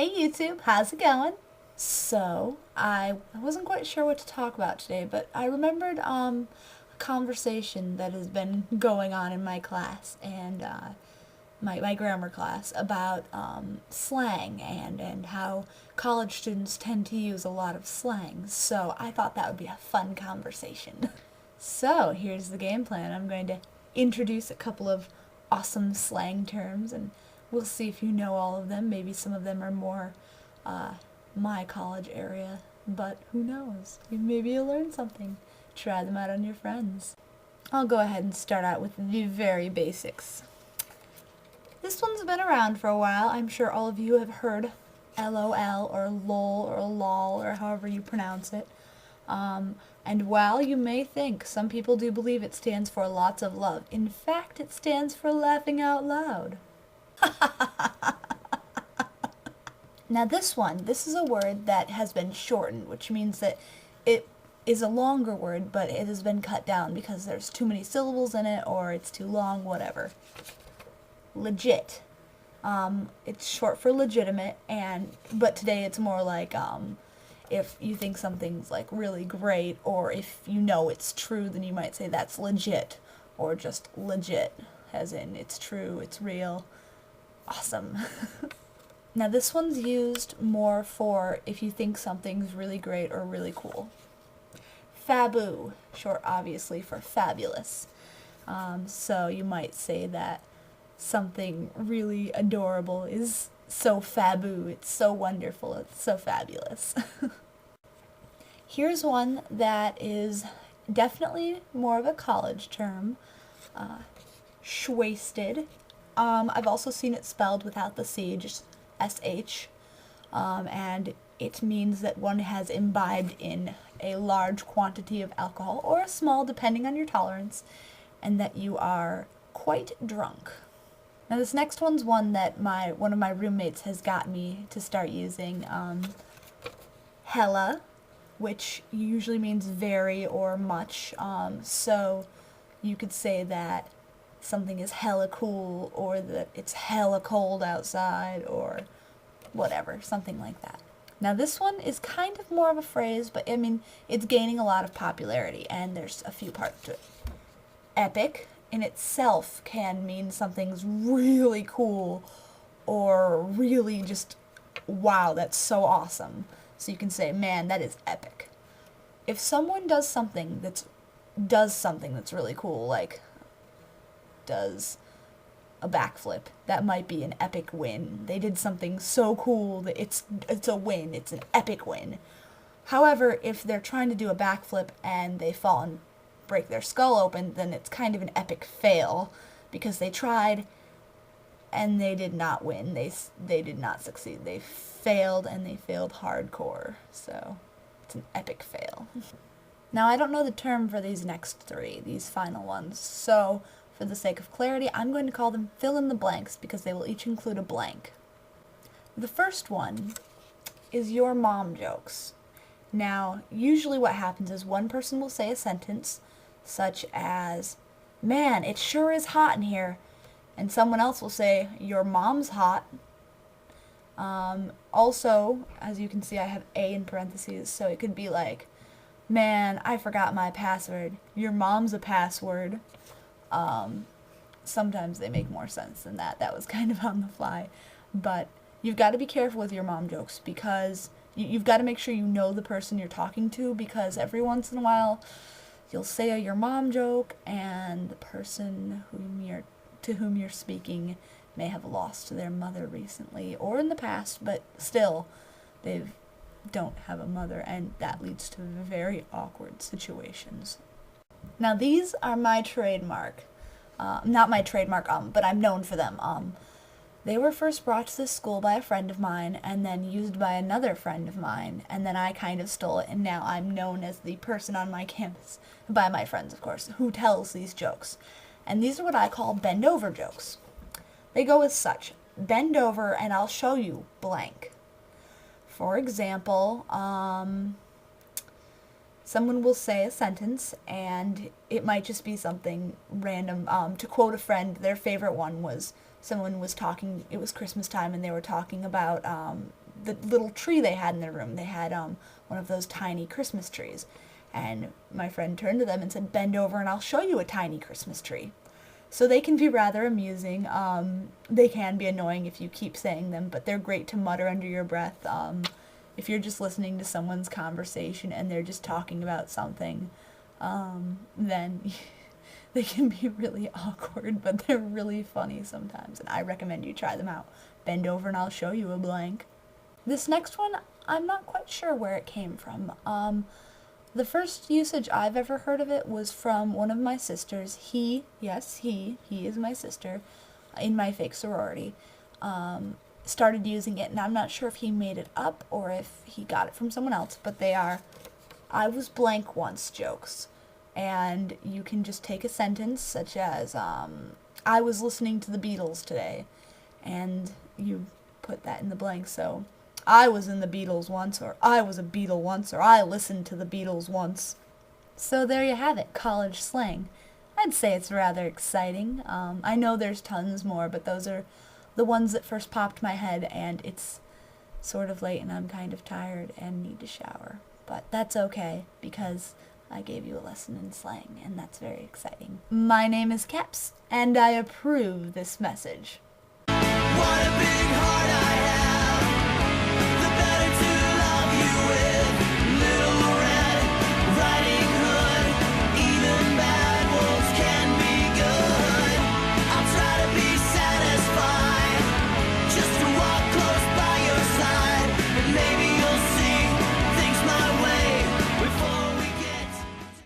Hey YouTube, how's it going? So, I wasn't quite sure what to talk about today, but I remembered a conversation that has been going on in my class and my grammar class about slang and how college students tend to use a lot of slang. So, I thought that would be a fun conversation. So, here's the game plan. I'm going to introduce a couple of awesome slang terms and we'll see if you know all of them. Maybe some of them are more my college area, but who knows? Maybe you'll learn something. Try them out on your friends. I'll go ahead and start out with the very basics. This one's been around for a while. I'm sure all of you have heard LOL or LOL or LOL or however you pronounce it. And while you may think, some people do believe it stands for lots of love. In fact, it stands for laughing out loud. Now this is a word that has been shortened, which means that it is a longer word, but it has been cut down because there's too many syllables in it or it's too long, whatever. Legit. It's short for legitimate, but today it's more like if you think something's like really great, or if you know it's true, then you might say that's legit, or just legit, as in it's true, it's real. Awesome. Now this one's used more for if you think something's really great or really cool. Faboo, short obviously for fabulous. So you might say that something really adorable is so faboo, it's so wonderful, it's so fabulous. Here's one that is definitely more of a college term. Shwasted. I've also seen it spelled without the C, just SH. And it means that one has imbibed in a large quantity of alcohol, or a small, depending on your tolerance, and that you are quite drunk. Now this next one's one that one of my roommates has got me to start using. Hella, which usually means very or much. So you could say that something is hella cool, or that it's hella cold outside, or whatever, something like that. Now this one is kind of more of a phrase, but I mean, it's gaining a lot of popularity, and there's a few parts to it. Epic in itself can mean something's really cool, or really just, wow, that's so awesome. So you can say, man, that is epic. If someone does something that's really cool, like does a backflip, that might be an epic win. They did something so cool that it's a win. It's an epic win. However, if they're trying to do a backflip and they fall and break their skull open, then it's kind of an epic fail because they tried and they did not win. They did not succeed. They failed, and they failed hardcore. So it's an epic fail. Now I don't know the term for these next three, these final ones, so for the sake of clarity, I'm going to call them fill in the blanks because they will each include a blank. The first one is your mom jokes. Now, usually what happens is one person will say a sentence such as, man, it sure is hot in here, and someone else will say, your mom's hot. Also, as you can see, I have A in parentheses, so it could be like, man, I forgot my password. Your mom's a password. Sometimes they make more sense than that. That was kind of on the fly. But you've got to be careful with your mom jokes because you've got to make sure you know the person you're talking to, because every once in a while you'll say a your mom joke and the person to whom you're speaking may have lost their mother recently or in the past, but still they don't have a mother, and that leads to very awkward situations. Now these are my trademark. Not my trademark, but I'm known for them. They were first brought to this school by a friend of mine, and then used by another friend of mine, and then I kind of stole it, and now I'm known as the person on my campus, by my friends of course, who tells these jokes. And these are what I call bend over jokes. They go as such: bend over and I'll show you blank. For example, someone will say a sentence, and it might just be something random. To quote a friend, their favorite one was someone was talking, it was Christmas time, and they were talking about the little tree they had in their room. They had one of those tiny Christmas trees. And my friend turned to them and said, "Bend over and I'll show you a tiny Christmas tree." So they can be rather amusing. They can be annoying if you keep saying them, but they're great to mutter under your breath. If you're just listening to someone's conversation and they're just talking about something, then they can be really awkward, but they're really funny sometimes, and I recommend you try them out. Bend over and I'll show you a blank. This next one, I'm not quite sure where it came from. The first usage I've ever heard of it was from one of my sisters. He is my sister, in my fake sorority, started using it, and I'm not sure if he made it up or if he got it from someone else, but they are "I was blank once" jokes. And you can just take a sentence such as, "I was listening to the Beatles today," and you put that in the blank. So, "I was in the Beatles once," or "I was a Beatle once," or "I listened to the Beatles once." So there you have it, college slang. I'd say it's rather exciting. I know there's tons more, but those are the ones that first popped my head, and it's sort of late and I'm kind of tired and need to shower. But that's okay, because I gave you a lesson in slang, and that's very exciting. My name is Keps, and I approve this message. What a big heart I have.